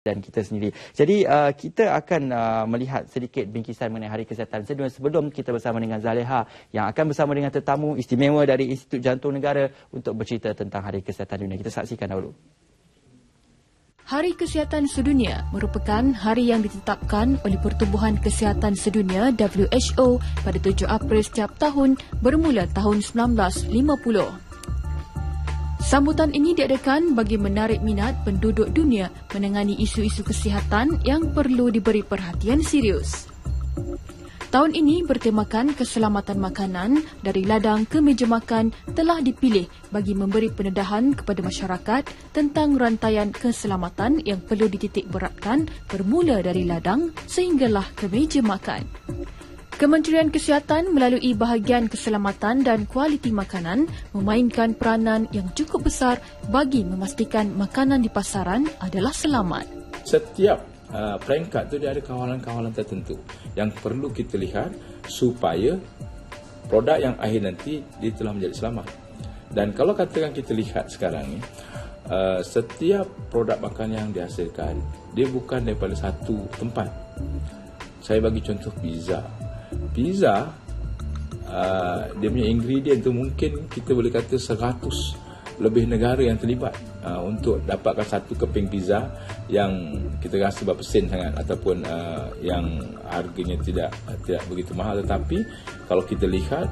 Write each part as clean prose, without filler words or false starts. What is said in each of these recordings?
dan kita sendiri. Jadi kita akan melihat sedikit bingkisan mengenai Hari Kesihatan Sedunia sebelum kita bersama dengan Zaleha yang akan bersama dengan tetamu istimewa dari Institut Jantung Negara untuk bercerita tentang Hari Kesihatan Dunia. Kita saksikan dahulu. Hari Kesihatan Sedunia merupakan hari yang ditetapkan oleh Pertubuhan Kesihatan Sedunia WHO pada 7 April setiap tahun bermula tahun 1950. Sambutan ini diadakan bagi menarik minat penduduk dunia menangani isu-isu kesihatan yang perlu diberi perhatian serius. Tahun ini bertemakan keselamatan makanan dari ladang ke meja makan telah dipilih bagi memberi pendedahan kepada masyarakat tentang rantaian keselamatan yang perlu dititik beratkan bermula dari ladang sehinggalah ke meja makan. Kementerian Kesihatan melalui bahagian keselamatan dan kualiti makanan memainkan peranan yang cukup besar bagi memastikan makanan di pasaran adalah selamat. Setiap peringkat tu dia ada kawalan-kawalan tertentu yang perlu kita lihat supaya produk yang akhir nanti dia telah menjadi selamat. Dan kalau katakan kita lihat sekarang ni, setiap produk makanan yang dihasilkan dia bukan daripada satu tempat. Saya bagi contoh pizza. Pizza, dia punya ingredient tu mungkin kita boleh kata 100 lebih negara yang terlibat untuk dapatkan satu keping pizza yang kita rasa berapa sen sangat ataupun yang harganya tidak begitu mahal. Tetapi kalau kita lihat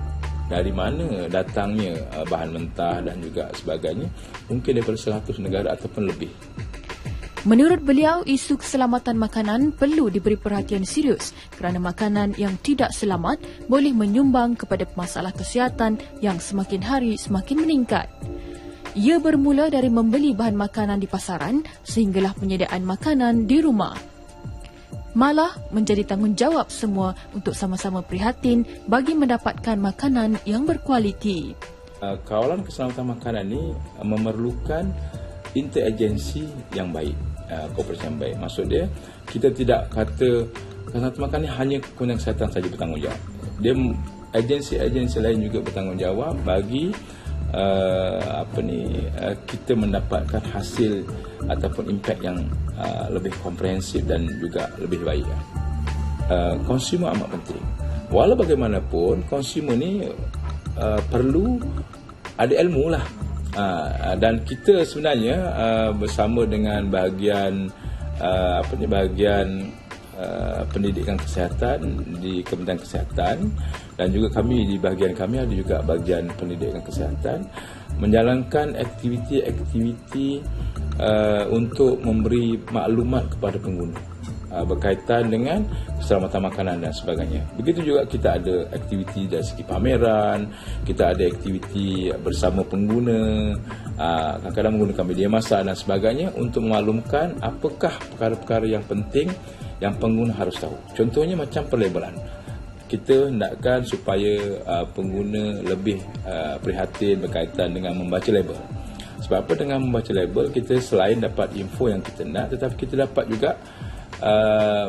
dari mana datangnya bahan mentah dan juga sebagainya, mungkin daripada 100 negara ataupun lebih. Menurut beliau, isu keselamatan makanan perlu diberi perhatian serius kerana makanan yang tidak selamat boleh menyumbang kepada masalah kesihatan yang semakin hari semakin meningkat. Ia bermula dari membeli bahan makanan di pasaran sehinggalah penyediaan makanan di rumah. Malah menjadi tanggungjawab semua untuk sama-sama prihatin bagi mendapatkan makanan yang berkualiti. Kawalan keselamatan makanan ini memerlukan interagensi yang baik, kooperasi yang baik. Maksud dia, kita tidak kata keselamatan makanan ini hanya Kementerian Kesihatan saja bertanggungjawab. Dia agensi-agensi lain juga bertanggungjawab bagi kita mendapatkan hasil ataupun impak yang lebih komprehensif dan juga lebih baik. Konsumer amat penting. Walau bagaimanapun, konsumer ni perlu ada ilmu lah. Dan kita sebenarnya bersama dengan bahagian pendidikan kesihatan di Kementerian Kesihatan dan juga kami di bahagian kami ada juga bahagian pendidikan kesihatan menjalankan aktiviti-aktiviti untuk memberi maklumat kepada pengguna berkaitan dengan keselamatan makanan dan sebagainya. Begitu juga kita ada aktiviti dari segi pameran, kita ada aktiviti bersama pengguna, kadang-kadang menggunakan media massa dan sebagainya untuk memaklumkan apakah perkara-perkara yang penting yang pengguna harus tahu. Contohnya macam pelabelan. Kita hendakkan supaya pengguna lebih prihatin berkaitan dengan membaca label. Sebab apa? Dengan membaca label, kita selain dapat info yang kita nak, tetapi kita dapat juga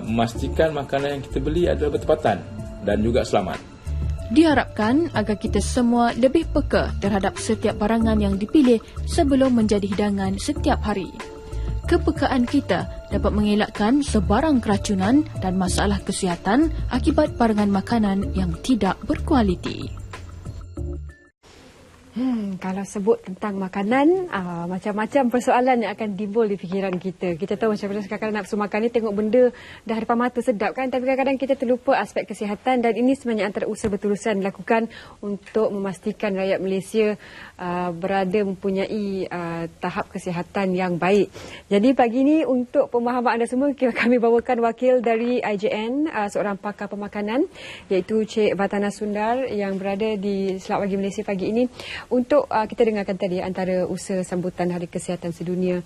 memastikan makanan yang kita beli adalah bertepatan dan juga selamat. Diharapkan agar kita semua lebih peka terhadap setiap barangan yang dipilih sebelum menjadi hidangan setiap hari. Kepekaan kita dapat mengelakkan sebarang keracunan dan masalah kesihatan akibat barangan makanan yang tidak berkualiti. Kalau sebut tentang makanan, macam-macam persoalan yang akan timbul di fikiran kita. Kita tahu macam mana kadang-kadang nafsu makan ni tengok benda dah depan mata sedap kan, tapi kadang-kadang kita terlupa aspek kesihatan dan ini sebenarnya antara usaha berterusan dilakukan untuk memastikan rakyat Malaysia berada mempunyai tahap kesihatan yang baik. Jadi pagi ini untuk pemahaman anda semua, kami bawakan wakil dari IJN, seorang pakar pemakanan iaitu Cik Vatana Sundar yang berada di Selak Pagi Malaysia pagi ini. Untuk kita dengarkan tadi antara usaha sambutan Hari Kesihatan Sedunia,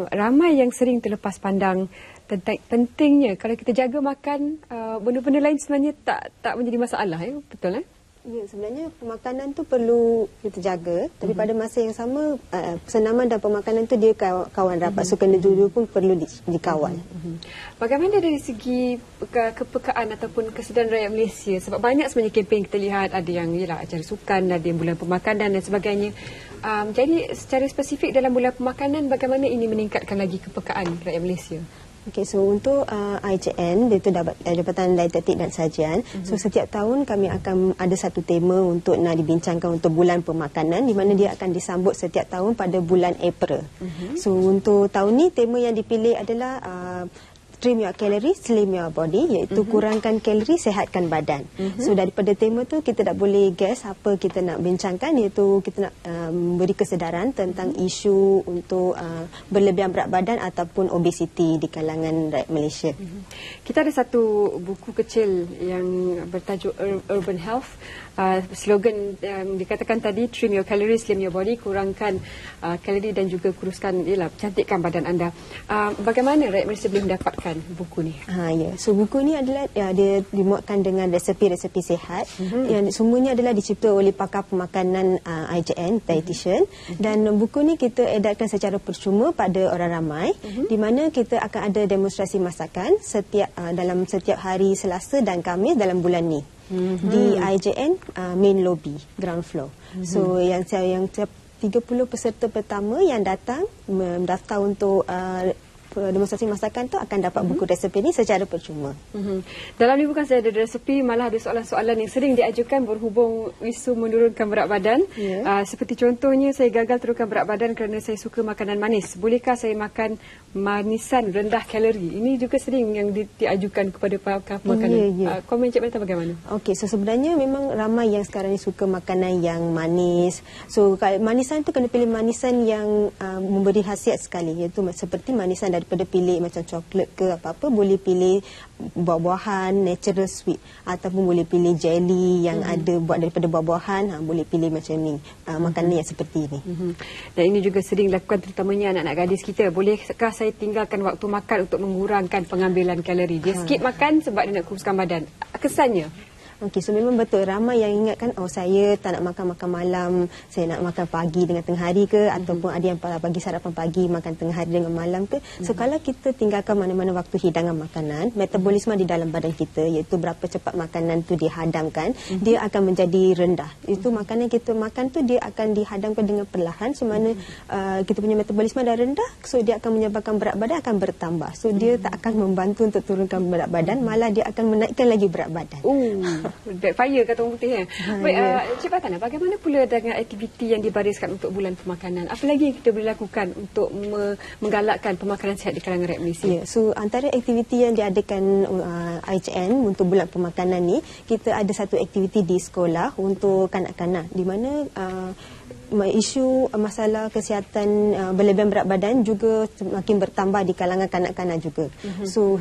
ramai yang sering terlepas pandang tentang pentingnya kalau kita jaga makan, benda-benda lain sebenarnya tak menjadi masalah, betul ? Ya, sebenarnya pemakanan tu perlu kita jaga, tapi pada masa yang sama senaman dan pemakanan tu dia kawan rapat. So kena dua-dua pun perlu dikawal. Bagaimana dari segi kepekaan ataupun kesedaran rakyat Malaysia? Sebab banyak sebenarnya kempen kita lihat, ada yang acara sukan, ada yang bulan pemakanan dan sebagainya. Jadi secara spesifik dalam bulan pemakanan, bagaimana ini meningkatkan lagi kepekaan rakyat Malaysia? Okey, so untuk IJN, iaitu Jabatan Dietetik dan Sajian, so setiap tahun kami akan ada satu tema untuk nak dibincangkan untuk bulan pemakanan, di mana dia akan disambut setiap tahun pada bulan April. So untuk tahun ni tema yang dipilih adalah Trim Your Calories, Slim Your Body, iaitu kurangkan kalori, sihatkan badan. So daripada tema tu kita tak boleh guess apa kita nak bincangkan, iaitu kita nak beri kesedaran tentang isu untuk berlebihan berat badan ataupun obesiti di kalangan rakyat Malaysia. Kita ada satu buku kecil yang bertajuk Urban Health. Slogan yang dikatakan tadi, Trim Your Calories, Slim Your Body, kurangkan kalori dan juga kuruskan, cantikkan badan anda. Bagaimana rakyat Malaysia boleh mendapatkan buku ni? Ya. So buku ni adalah dia dimuatkan dengan resepi-resepi sihat yang semuanya adalah dicipta oleh pakar pemakanan IJN, dietitian, dan buku ni kita edarkan secara percuma pada orang ramai, di mana kita akan ada demonstrasi masakan dalam setiap hari Selasa dan Khamis dalam bulan ni. Di IJN main lobby, ground floor. So yang 30 peserta pertama yang datang mendaftar untuk demonstrasi masakan tu akan dapat buku resepi ni secara percuma. Dalam ni bukan saja ada resepi, malah ada soalan-soalan yang sering diajukan berhubung isu menurunkan berat badan. Seperti contohnya, saya gagal turunkan berat badan kerana saya suka makanan manis. Bolehkah saya makan manisan rendah kalori? Ini juga sering yang diajukan kepada pakar makanan. Komen Cik Melita bagaimana? Okey, so sebenarnya memang ramai yang sekarang ni suka makanan yang manis. So manisan tu kena pilih manisan yang memberi khasiat sekali, iaitu seperti manisan daripada pilih macam coklat ke apa-apa, boleh pilih buah-buahan, natural sweet, ataupun boleh pilih jelly yang ada buat daripada buah-buahan, boleh pilih macam ni, makanan yang seperti ini. Dan ini juga sering dilakukan terutamanya anak-anak gadis kita. Bolehkah saya tinggalkan waktu makan untuk mengurangkan pengambilan kalori? Dia skip makan sebab dia nak kuruskan badan. Kesannya? Okey, so memang betul ramai yang ingatkan, saya tak nak makan malam, saya nak makan pagi dengan tengah hari ke, ataupun ada yang pagi sarapan pagi, makan tengah hari dengan malam ke. So kalau kita tinggalkan mana-mana waktu hidangan makanan, metabolisme di dalam badan kita, iaitu berapa cepat makanan tu dihadamkan, dia akan menjadi rendah. Itu makanan kita makan tu dia akan dihadamkan dengan perlahan, semana kita punya metabolisme dah rendah, so dia akan menyebabkan berat badan akan bertambah. So dia tak akan membantu untuk turunkan berat badan, malah dia akan menaikkan lagi berat badan. Backfire kata orang putih. Baik, Cik Fatana, bagaimana pula dengan aktiviti yang dibariskan untuk bulan pemakanan? Apa lagi yang kita boleh lakukan untuk menggalakkan pemakanan sihat di kalangan rakyat Malaysia? So antara aktiviti yang diadakan IJN untuk bulan pemakanan ni, kita ada satu aktiviti di sekolah untuk kanak-kanak, di mana isu masalah kesihatan berlebihan berat badan juga semakin bertambah di kalangan kanak-kanak juga. So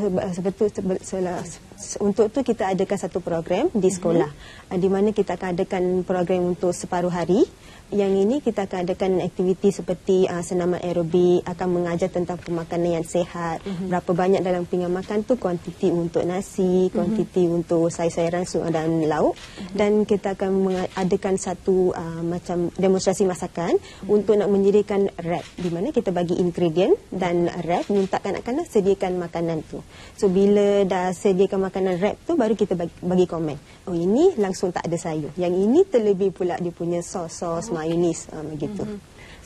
untuk tu kita adakan satu program di sekolah, di mana kita akan adakan program untuk separuh hari. Yang ini kita akan adakan aktiviti seperti senaman aerobik, akan mengajar tentang pemakanan yang sihat, berapa banyak dalam pinggan makan tu, kuantiti untuk nasi, kuantiti untuk sayur-sayuran dan lauk, dan kita akan mengadakan satu macam demonstrasi masakan untuk nak menyediakan wrap, di mana kita bagi ingredient dan wrap, minta kanak-kanak sediakan makanan tu. So bila dah sediakan makanan wrap tu, baru kita bagi komen, oh ini langsung tak ada sayur, yang ini terlebih pula dia punya sos mayonis begitu.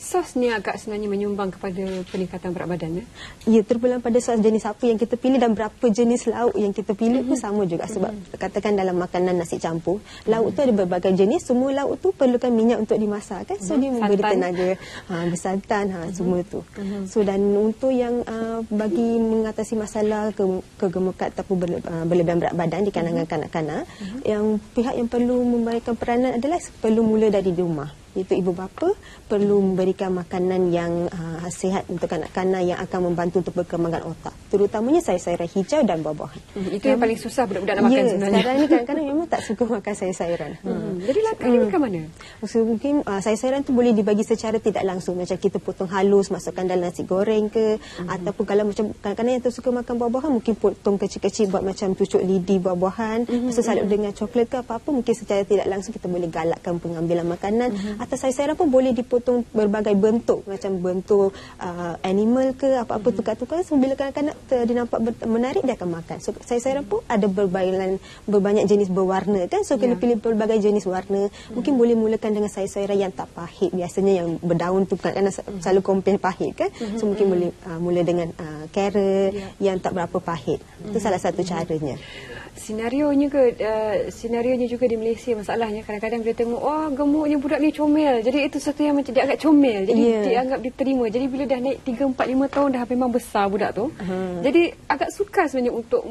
Sos ni agak sebenarnya menyumbang kepada peningkatan berat badan, ya? Ya, terpulang pada sos jenis apa yang kita pilih dan berapa jenis lauk yang kita pilih pun sama juga. Sebab katakan dalam makanan nasi campur, lauk tu ada berbagai jenis, semua lauk tu perlukan minyak untuk dimasak kan. So dia memberi tenaga, bersantan, semua tu. So dan untuk yang bagi mengatasi masalah kegemukan ataupun berlebihan berat badan di kalangan kanak-kanak, yang pihak yang perlu memberikan peranan adalah perlu mula dari rumah. iaitu ibu bapa perlu memberikan makanan yang sihat untuk kanak-kanak yang akan membantu untuk perkembangan otak, terutamanya sayur-sayuran hijau dan buah-buahan. Itu yang paling susah budak-budak nak makan sebenarnya. Sekarang ni kadang-kadang memang tak suka makan sayur-sayuran. Jadi langkahnya makan mana? Mungkin sayur-sayuran tu boleh dibagi secara tidak langsung, macam kita potong halus masukkan dalam nasi goreng ke, ataupun kalau macam kadang-kadang yang tu suka makan buah-buahan mungkin potong kecil-kecil buat macam cucuk lidi buah-buahan, salut dengan coklat ke apa-apa, mungkin secara tidak langsung kita boleh galakkan pengambilan makanan. Atau sayur-sayuran pun boleh dipotong berbagai bentuk, macam bentuk animal ke apa-apa tukar-tukar. So, bila kanak-kanak dia nampak menarik, dia akan makan. So sayur-sayuran pun ada berbanyak jenis berwarna kan, so kena pilih berbagai jenis warna. Mungkin boleh mulakan dengan sayur-sayuran yang tak pahit. Biasanya yang berdaun tu kadang-kadang selalu komplain pahit kan, so mungkin boleh mula dengan carrot yang tak berapa pahit. Itu salah satu caranya. Senarionya juga di Malaysia masalahnya kadang-kadang bila tengok gemuknya budak ni comel, jadi itu satu yang macam dia agak comel, jadi dianggap diterima. Jadi bila dah naik 3, 4, 5 tahun dah memang besar budak tu, jadi agak sukar sebenarnya untuk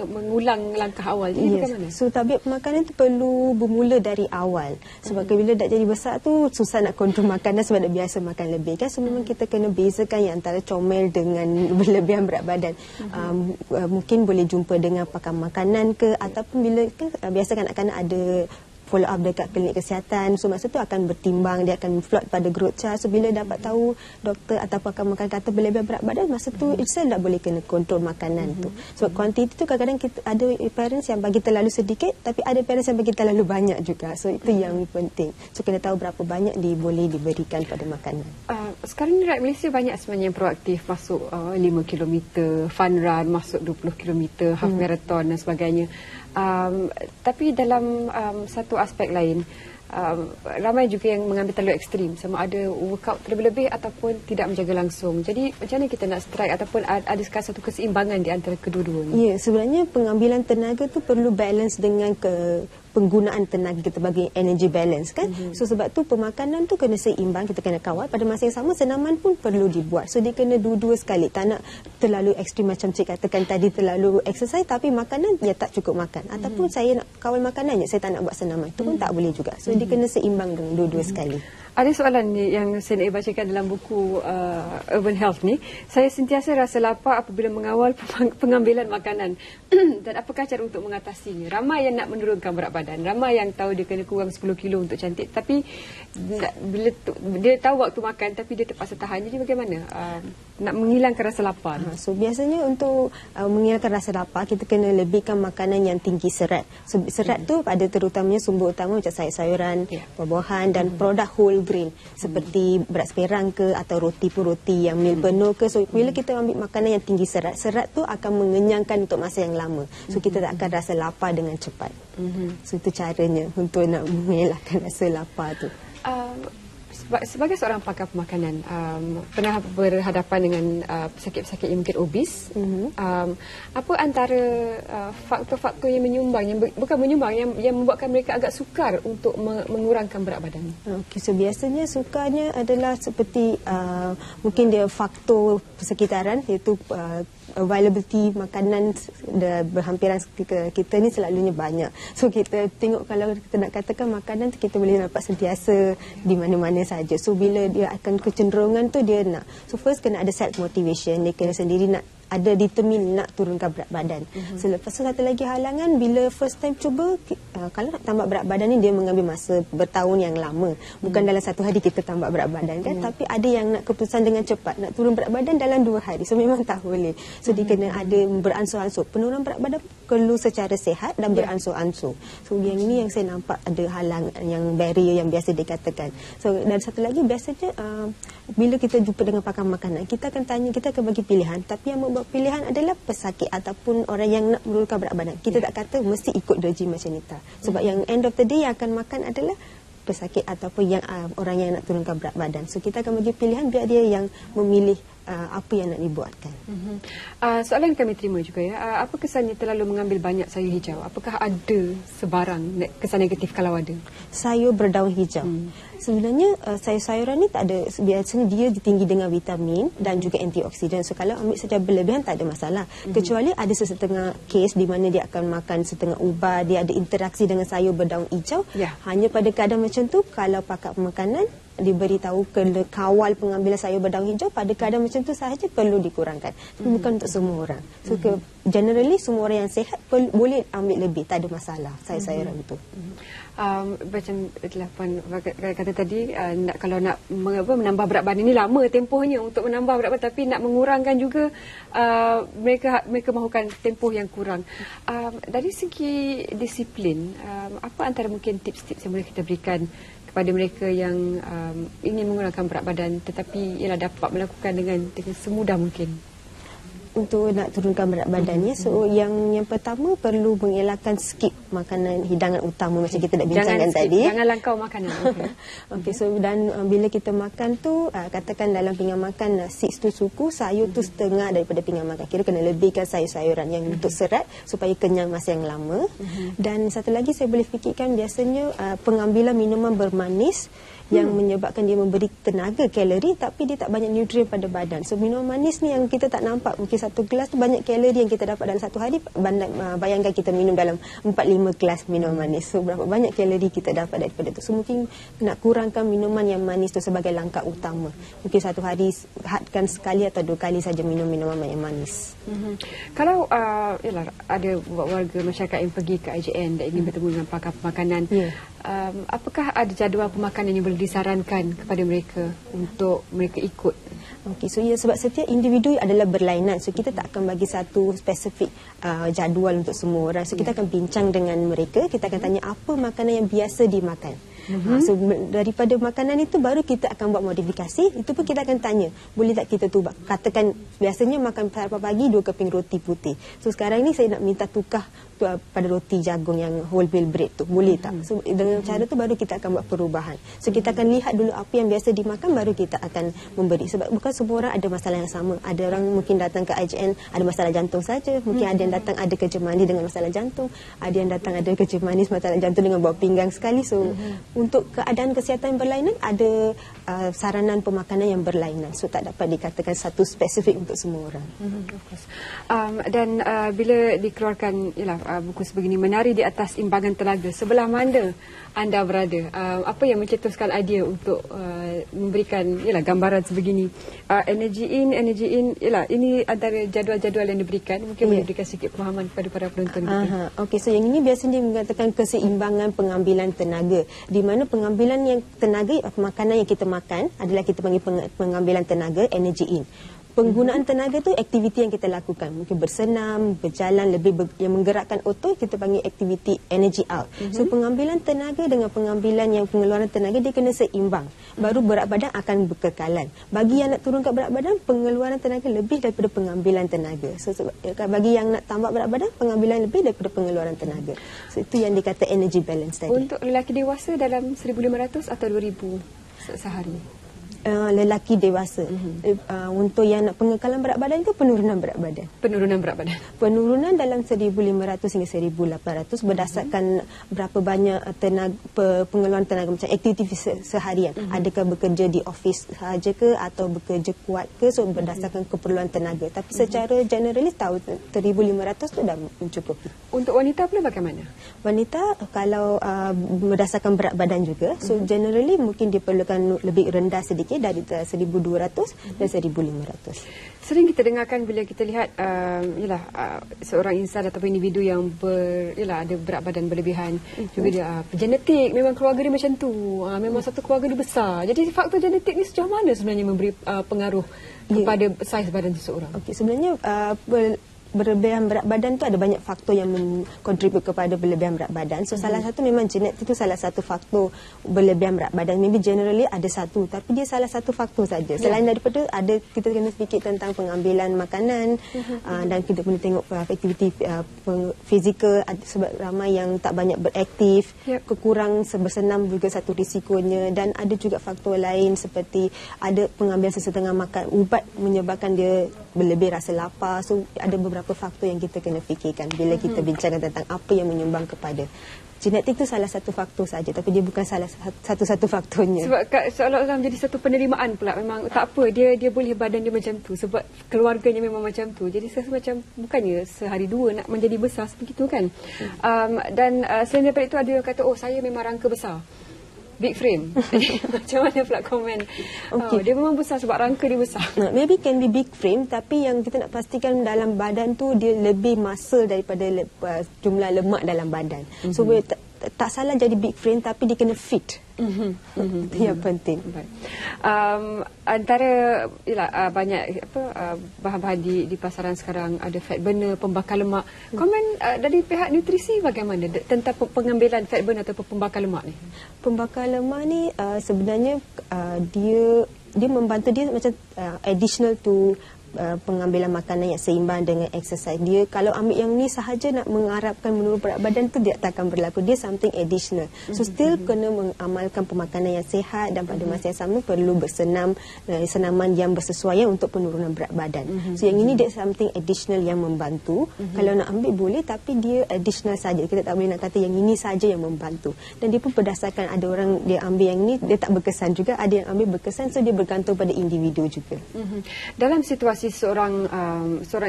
mengulang langkah awal. Jadi bagaimana? So tabiat pemakanan tu perlu bermula dari awal, sebab bila dah jadi besar tu susah nak kontrol makanan sebab dah biasa makan lebih kan. So memang kita kena bezakan yang antara comel dengan berlebihan berat badan. Mungkin boleh jumpa dengan pakar makanan ke, ataupun bila kan biasa kanak-kanak ada follow up dekat klinik kesihatan, so masa tu akan bertimbang, dia akan float pada growth chart. So bila dapat tahu doktor atau pakar makanan kata berlebihan berat badan, masa tu itself dah boleh kena kontrol makanan tu. Sebab kuantiti tu kadang-kadang kita ada parents yang bagi terlalu sedikit, tapi ada parents yang bagi terlalu banyak juga. So itu yang penting. So kena tahu berapa banyak boleh diberikan pada makanan. Sekarang ni rakyat Malaysia banyak sebenarnya yang proaktif, masuk 5 km, fun run, masuk 20 km, half marathon dan sebagainya. Tapi dalam satu aspek lain, ramai juga yang mengambil terlalu ekstrim, sama ada workout terlebih-lebih ataupun tidak menjaga langsung. Jadi macam mana kita nak strike ataupun adakah satu keseimbangan di antara kedua-duanya? Ya, sebenarnya pengambilan tenaga tu perlu balance dengan penggunaan tenaga kita bagi energy balance kan. So sebab tu pemakanan tu kena seimbang, kita kena kawal. Pada masa yang sama senaman pun perlu dibuat. So dia kena dua-dua sekali. Tak nak terlalu ekstrim macam Cik katakan tadi, terlalu exercise tapi makanan dia tak cukup makan. Ataupun saya nak kawal makanannya, saya tak nak buat senaman. Itu pun tak boleh juga. So dia kena seimbang dengan dua-dua sekali. Ada soalan ni yang saya nak bacakan dalam buku Urban Health ni. Saya sentiasa rasa lapar apabila mengawal pengambilan makanan. Dan apakah cara untuk mengatasinya? Ramai yang nak menurunkan berat badan. Ramai yang tahu dia kena kurang 10 kilo untuk cantik. Tapi bila dia tahu waktu makan tapi dia terpaksa tahan. Jadi bagaimana nak menghilangkan rasa lapar? So biasanya untuk menghilangkan rasa lapar, kita kena lebihkan makanan yang tinggi serat. So, serat tu ada terutamanya sumber utama macam sayur-sayuran, buah-buahan dan produk whole grain seperti beras perang ke atau roti pun roti yang mil penuh ke. So bila kita ambil makanan yang tinggi serat, serat tu akan mengenyangkan untuk masa yang lama. So kita tak akan rasa lapar dengan cepat. So itu caranya untuk nak mengelakkan rasa lapar tu. Sebagai seorang pakar pemakanan, pernah berhadapan dengan pesakit-pesakit yang mungkin obes. Apa antara faktor-faktor yang menyumbang, bukan menyumbang, yang membuatkan mereka agak sukar untuk mengurangkan berat badan? Okay, so biasanya sukarnya adalah seperti mungkin dia faktor persekitaran, iaitu availability makanan berhampiran kita ni selalunya banyak. So kita tengok, kalau kita nak katakan makanan tu kita boleh dapat sentiasa di mana-mana saja. So bila dia akan kecenderungan tu dia nak. So first kena ada self motivation, dia kena sendiri nak ada determine nak turunkan berat badan. So lepas tu satu lagi halangan, bila first time cuba, kalau nak tambah berat badan ni dia mengambil masa bertahun yang lama. Bukan dalam satu hari kita tambah berat badan kan, tapi ada yang nak keputusan dengan cepat, nak turun berat badan dalam 2 hari. So memang tak boleh. So dia kena ada beransur-ansur. Penurunan berat badan perlu secara sihat dan beransur-ansur. So yang ni yang saya nampak ada halangan, yang barrier yang biasa dikatakan. So dan satu lagi, biasanya bila kita jumpa dengan pakar makanan, kita akan tanya, kita akan bagi pilihan, tapi yang membuat pilihan adalah pesakit ataupun orang yang nak menurunkan berat badan. Kita tak kata mesti ikut rejim macam ni tak. Sebab yang end of the day yang akan makan adalah pesakit ataupun yang orang yang nak turunkan berat badan. So kita akan bagi pilihan biar dia yang memilih apa yang nak dibuatkan. Soalan yang kami terima juga ya, apa kesannya terlalu mengambil banyak sayur hijau? Apakah ada sebarang kesan negatif kalau ada? Sayur berdaun hijau. Sebenarnya sayur-sayuran ni tak ada, biasanya dia tinggi dengan vitamin dan juga antioksidan. So kalau ambil secara berlebihan tak ada masalah. Kecuali ada sesetengah kes di mana dia akan makan setengah ubah, dia ada interaksi dengan sayur berdaun hijau. Hanya pada keadaan macam tu, kalau pakar pemakanan diberitahu kawal pengambilan sayur berdaun hijau, pada keadaan macam tu sahaja perlu dikurangkan. Bukan untuk semua orang. So generally semua orang yang sihat boleh ambil lebih, tak ada masalah sayur-sayuran itu. Macam itulah Puan kata tadi, kalau nak menambah berat badan ni lama tempohnya untuk menambah berat badan, tapi nak mengurangkan juga mereka mahukan tempoh yang kurang. Dari segi disiplin, apa antara mungkin tips-tips yang boleh kita berikan kepada mereka yang ingin mengurangkan berat badan tetapi ialah dapat melakukan dengan semudah mungkin? Untuk nak turunkan berat badannya, so yang pertama perlu mengelakkan skip makanan hidangan utama macam kita dah bincangkan tadi. Jangan langkau makanan. Okey, so dan bila kita makan tu, katakan dalam pinggan makan nasi tu suku, sayur tu setengah daripada pinggan makan. Kira kena lebihkan sayur-sayuran yang untuk serat supaya kenyang masa yang lama. Dan satu lagi saya boleh fikirkan, biasanya pengambilan minuman bermanis yang menyebabkan dia memberi tenaga kalori tapi dia tak banyak nutrien pada badan. So minuman manis ni yang kita tak nampak, mungkin satu gelas tu banyak kalori yang kita dapat dalam satu hari. Bayangkan kita minum dalam 4-5 gelas minuman manis, so berapa banyak kalori kita dapat daripada tu. So mungkin nak kurangkan minuman yang manis tu sebagai langkah utama. Mungkin satu hari hadkan sekali atau 2 kali saja minum minuman yang manis. Kalau yalah, ada warga masyarakat yang pergi ke IJN dan ingin bertemu dengan pakar pemakanan, apakah ada jadual pemakanan yang boleh disarankan kepada mereka untuk mereka ikut? Okey, so sebab setiap individu adalah berlainan, so kita tak akan bagi satu spesifik jadual untuk semua orang. So kita akan bincang dengan mereka, kita akan tanya apa makanan yang biasa dimakan. So daripada makanan itu baru kita akan buat modifikasi. Itu pun kita akan tanya, boleh tak kita tu katakan biasanya makan sarapan pagi 2 keping roti putih, so sekarang ni saya nak minta tukar pada roti jagung yang whole wheat bread tu, boleh tak? So dengan cara tu baru kita akan buat perubahan. So kita akan lihat dulu apa yang biasa dimakan, baru kita akan memberi. Sebab bukan semua orang ada masalah yang sama. Ada orang mungkin datang ke IJN ada masalah jantung saja, mungkin ada yang datang ada kerja manis dengan masalah jantung, ada yang datang ada kerja manis masalah jantung dengan bawah pinggang sekali. So untuk keadaan kesihatan yang berlainan ada saranan pemakanan yang berlainan. So tak dapat dikatakan satu spesifik untuk semua orang. Dan bila dikeluarkan buku sebegini, Menari di Atas Imbangan Tenaga, sebelah mana anda berada? Apa yang mencetuskan idea untuk memberikan gambaran sebegini? Energy in, ini antara jadual-jadual yang diberikan. Mungkin boleh berikan sedikit pemahaman kepada para penonton kita. Okey, so yang ini biasanya mengatakan keseimbangan pengambilan tenaga, di mana pengambilan yang tenaga, makanan yang kita makan adalah kita panggil pengambilan tenaga, energy in. Penggunaan tenaga tu aktiviti yang kita lakukan, mungkin bersenam, berjalan, yang menggerakkan otot, kita panggil aktiviti energy out. So pengambilan tenaga dengan pengeluaran tenaga dia kena seimbang, baru berat badan akan berkekalan. Bagi yang nak turunkan berat badan, pengeluaran tenaga lebih daripada pengambilan tenaga. So bagi yang nak tambah berat badan, pengambilan lebih daripada pengeluaran tenaga. So itu yang dikata energy balance tadi. Untuk lelaki dewasa dalam 1,500 atau 2,000 sehari? Lelaki dewasa. Untuk yang nak pengekalan berat badan itu penurunan berat badan. Penurunan berat badan. Penurunan dalam 1,500 hingga 1,800 berdasarkan berapa banyak pengeluaran tenaga, macam aktiviti seharian. Adakah bekerja di office sahaja ke atau bekerja kuat ke, so berdasarkan keperluan tenaga. Tapi secara generalis tahu 1,500 tu dah mencukupi. Untuk wanita pula bagaimana? Wanita kalau berdasarkan berat badan juga, so generally mungkin diperlukan lebih rendah sedikit dari 1,200 dan 1,500. Sering kita dengarkan bila kita lihat seorang insan atau individu yang ada berat badan berlebihan, juga dia genetik, memang keluarga dia macam tu, memang satu keluarga dia besar. Jadi faktor genetik ni sejauh mana sebenarnya memberi pengaruh kepada saiz badan seseorang? Okey, sebenarnya berlebihan berat badan tu ada banyak faktor yang kontribut kepada berlebihan berat badan. So salah satu memang genetik itu salah satu faktor berlebihan berat badan. Maybe generally ada satu, tapi dia salah satu faktor saja. Selain daripada ada, kita kena fikir tentang pengambilan makanan dan kita kena tengok aktiviti fizikal, sebab ramai yang tak banyak beraktif, kekurang bersenam juga satu risikonya, dan ada juga faktor lain seperti ada pengambilan sesetengah makan ubat menyebabkan dia berlebih rasa lapar. So ada beberapa faktor yang kita kena fikirkan bila kita bincangkan tentang apa yang menyumbang kepada. Genetik itu salah satu faktor saja, tapi dia bukan salah satu-satu faktornya. Sebab seolah-olah menjadi satu penerimaan pula. Memang tak apa, dia boleh badan dia macam tu sebab keluarganya memang macam tu. Jadi saya macam bukannya sehari dua nak menjadi besar sebegitu kan. Dan selain daripada itu ada yang kata, oh saya memang rangka besar, big frame. Macam mana pula komen? Dia memang besar sebab rangka dia besar. Maybe can be big frame, tapi yang kita nak pastikan dalam badan tu dia lebih muscle daripada jumlah lemak dalam badan. So tak salah jadi big frame, tapi dia kena fit. Itu yang penting. Antara banyak bahan-bahan di pasaran sekarang, ada fat burner, pembakar lemak. Komen dari pihak nutrisi bagaimana tentang pengambilan fat burner atau pembakar lemak ni? Pembakar lemak ni sebenarnya dia membantu, dia macam additional to pengambilan makanan yang seimbang dengan exercise. Dia kalau ambil yang ni sahaja nak mengharapkan menurun berat badan tu dia tak akan berlaku. Dia something additional. So still kena mengamalkan pemakanan yang sihat, dan pada masa yang sama perlu bersenam, senaman yang bersesuaian untuk penurunan berat badan. So yang ini dia something additional yang membantu. Kalau nak ambil boleh, tapi dia additional saja. Kita tak boleh nak kata yang ini saja yang membantu. Dan dia pun berdasarkan, ada orang dia ambil yang ni dia tak berkesan juga, ada yang ambil berkesan. So dia bergantung pada individu juga. Dalam situasi seorang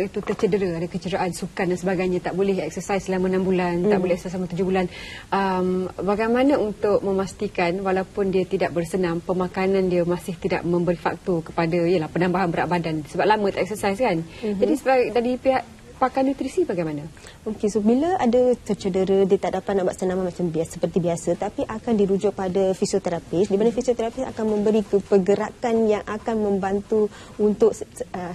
itu tercedera, ada kecederaan sukan dan sebagainya, tak boleh exercise selama 6 bulan, tak boleh exercise selama 7 bulan, bagaimana untuk memastikan walaupun dia tidak bersenam, pemakanan dia masih tidak memberi faktor kepada penambahan berat badan sebab lama tak exercise kan? Jadi dari pihak pakar nutrisi bagaimana? Okey, so bila ada tercedera, dia tak dapat nak buat senaman macam biasa, seperti biasa, tapi akan dirujuk pada fisioterapis, di mana fisioterapis akan memberi pergerakan yang akan membantu untuk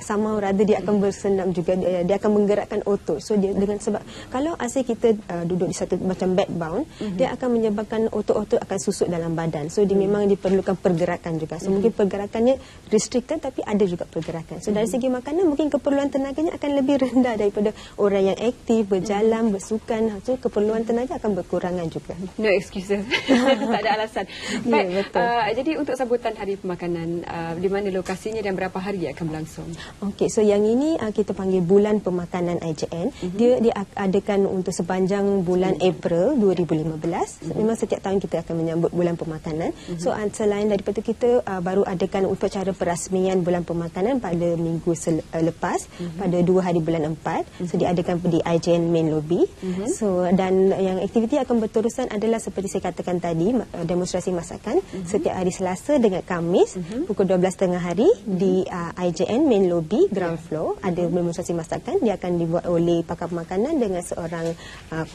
somehow rather dia akan bersenam juga, dia akan menggerakkan otot. So dia dengan sebab kalau asyik kita duduk di satu macam bed bound, dia akan menyebabkan otot-otot akan susut dalam badan. So dia memang diperlukan pergerakan juga. So mungkin pergerakannya restricted, tapi ada juga pergerakan. So dari segi makanan mungkin keperluan tenaganya akan lebih rendah daripada orang yang aktif, berjalan, bersukan. So keperluan tenaga akan berkurangan juga. No excuses. Tak ada alasan. Baik, betul. Jadi untuk sambutan Hari Pemakanan, di mana lokasinya dan berapa hari akan berlangsung? Okey, so yang ini kita panggil Bulan Pemakanan IJN. Dia adakan untuk sepanjang bulan April 2015. Memang setiap tahun kita akan menyambut Bulan Pemakanan. So selain daripada kita baru adakan upacara perasmian Bulan Pemakanan pada minggu lepas, pada 2 hari bulan 4. So diadakan di IJN Main Lobby. So dan yang aktiviti akan berterusan adalah seperti saya katakan tadi, demonstrasi masakan setiap hari Selasa dengan Khamis pukul 12.30 hari di IJN Main Lobby ground floor. Ada demonstrasi masakan, dia akan dibuat oleh pakar makanan dengan seorang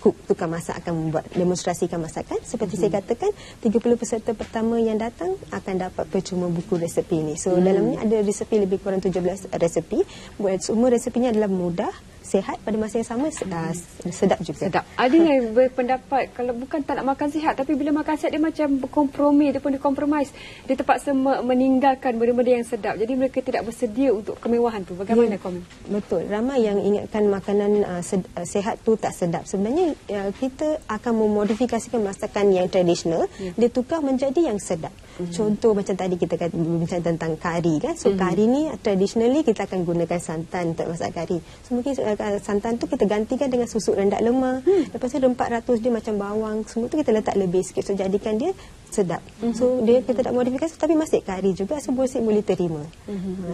cook, tukang masak akan membuat demonstrasikan masakan. Seperti saya katakan, 30 peserta pertama yang datang akan dapat percuma buku resepi ini. So dalamnya ada resepi lebih kurang 17 resepi. Semua resepinya adalah mudah, sihat, pada masa yang sama sedap juga. Sedap. Ada yang berpendapat kalau bukan tak nak makan sihat, tapi bila makan sihat dia macam berkompromi, dia pun dikompromis. Dia terpaksa meninggalkan benda-benda yang sedap. Jadi mereka tidak bersedia untuk kemewahan tu. Bagaimana komen? Betul. Ramai yang ingatkan makanan sihat tu tak sedap. Sebenarnya kita akan memodifikasikan masakan yang tradisional, dia tukar menjadi yang sedap. Contoh macam tadi kita bincang tentang kari kan. So kari ni traditionally kita akan gunakan santan untuk masak kari. So mungkin santan tu kita gantikan dengan susu rendak lemak. Lepas tu rempah ratus dia macam bawang, semua tu kita letak lebih sikit. So jadikan dia sedap. So dia kita tak modifikasi tapi masih kari juga, so boleh terima.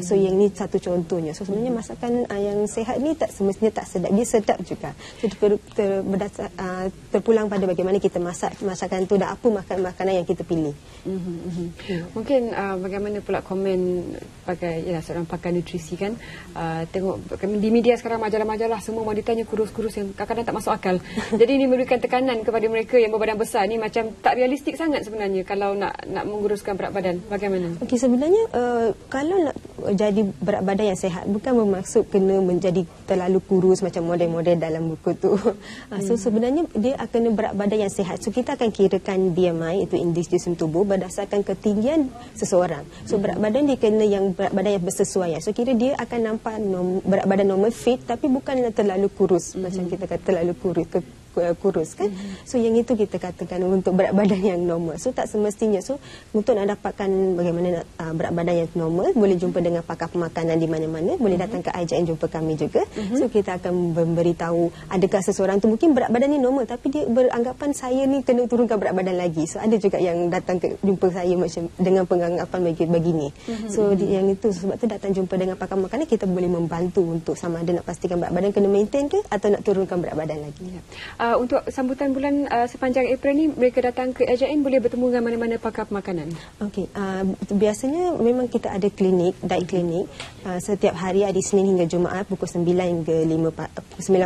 So yang ni satu contohnya. So sebenarnya masakan yang sihat ni tak semestinya tak sedap, dia sedap juga. So terpulang pada bagaimana kita masak masakan tu dan apa makanan yang kita pilih. Mungkin bagaimana pula komen sebagai seorang pakar nutrisi kan, tengok di media sekarang majalah-majalah semua wanitanya kurus-kurus yang kadang-kadang tak masuk akal. Jadi ini memberikan tekanan kepada mereka yang berbadan besar ni, macam tak realistik sangat sebenarnya. sebenarnya kalau nak menguruskan berat badan? Bagaimana? Okey, sebenarnya kalau nak jadi berat badan yang sihat bukan bermaksud kena menjadi terlalu kurus macam model-model dalam buku tu. So sebenarnya dia akan berat badan yang sihat. So kita akan kirakan BMI, itu indeks jisim tubuh, berdasarkan ketinggian seseorang. So berat badan dia kena yang berat badan yang bersesuaian. So kira dia akan nampak berat badan normal, fit, tapi bukanlah terlalu kurus macam kita kata terlalu kurus kan. So yang itu kita katakan untuk berat badan yang normal. So tak semestinya. So untuk nak dapatkan bagaimana berat badan yang normal, boleh jumpa dengan pakar pemakanan di mana-mana, boleh datang ke IJN jumpa kami juga. So kita akan memberitahu adakah seseorang tu mungkin berat badan ni normal tapi dia beranggapan saya ni kena turunkan berat badan lagi. So ada juga yang datang jumpa saya macam dengan penganggapan begini. So yang itu sebab tu datang jumpa dengan pakar pemakanan, kita boleh membantu untuk sama ada nak pastikan berat badan kena maintain ke atau nak turunkan berat badan lagi. Untuk sambutan bulan sepanjang April ni, mereka datang ke IJN boleh bertemu dengan mana-mana pakar pemakanan? Okey, biasanya memang kita ada klinik, diet klinik setiap hari ada Isnin hingga Jumaat pukul 9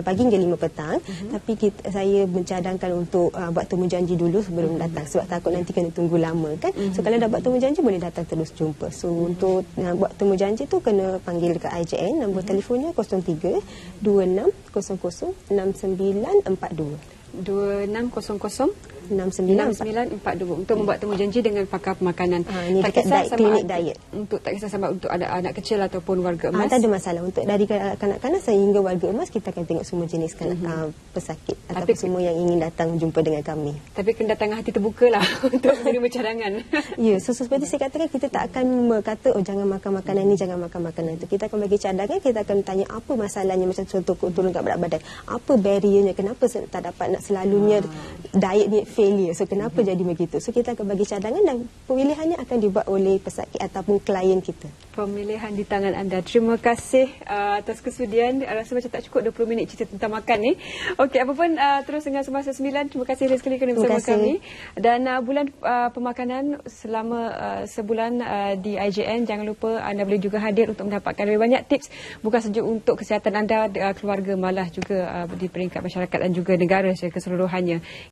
pagi hingga 5 petang. Tapi saya mencadangkan untuk buat temu janji dulu sebelum datang sebab takut nanti kena tunggu lama kan. So kalau dah buat temu janji boleh datang terus jumpa. So untuk buat temu janji tu kena panggil ke IJN, nombor telefonnya 03 2600 6942. 2600 6942 untuk membuat temu janji dengan pakar pemakanan. Ini dekat klinik diet. Untuk tak kisah sama untuk ada anak kecil ataupun warga emas. Tak ada masalah. Untuk dari kanak-kanak sehingga warga emas, kita akan tengok semua jenis pesakit ataupun semua yang ingin datang jumpa dengan kami. Tapi kena datang hati terbuka lah untuk menerima cadangan. Ya, so seperti saya katakan, kita tak akan berkata jangan makan makanan ni, jangan makan makanan itu. Kita akan bagi cadangan, kita akan tanya apa masalahnya, macam contoh turunkan berat badan. Apa barriernya, kenapa tak dapat nak selalunya diet ni failure. So kenapa jadi begitu? So kita akan bagi cadangan dan pemilihannya akan dibuat oleh pesakit ataupun klien kita. Pemilihan di tangan anda. Terima kasih atas kesudian. Rasa macam tak cukup 20 minit cerita tentang makan ni. Okey, apa pun terus dengan Semasa 9. Terima kasih sekali kerana bersama kami. Dan bulan pemakanan selama sebulan di IJN, jangan lupa anda boleh juga hadir untuk mendapatkan lebih banyak tips bukan saja untuk kesihatan anda, keluarga, malah juga di peringkat masyarakat dan juga negara secara keseluruhannya.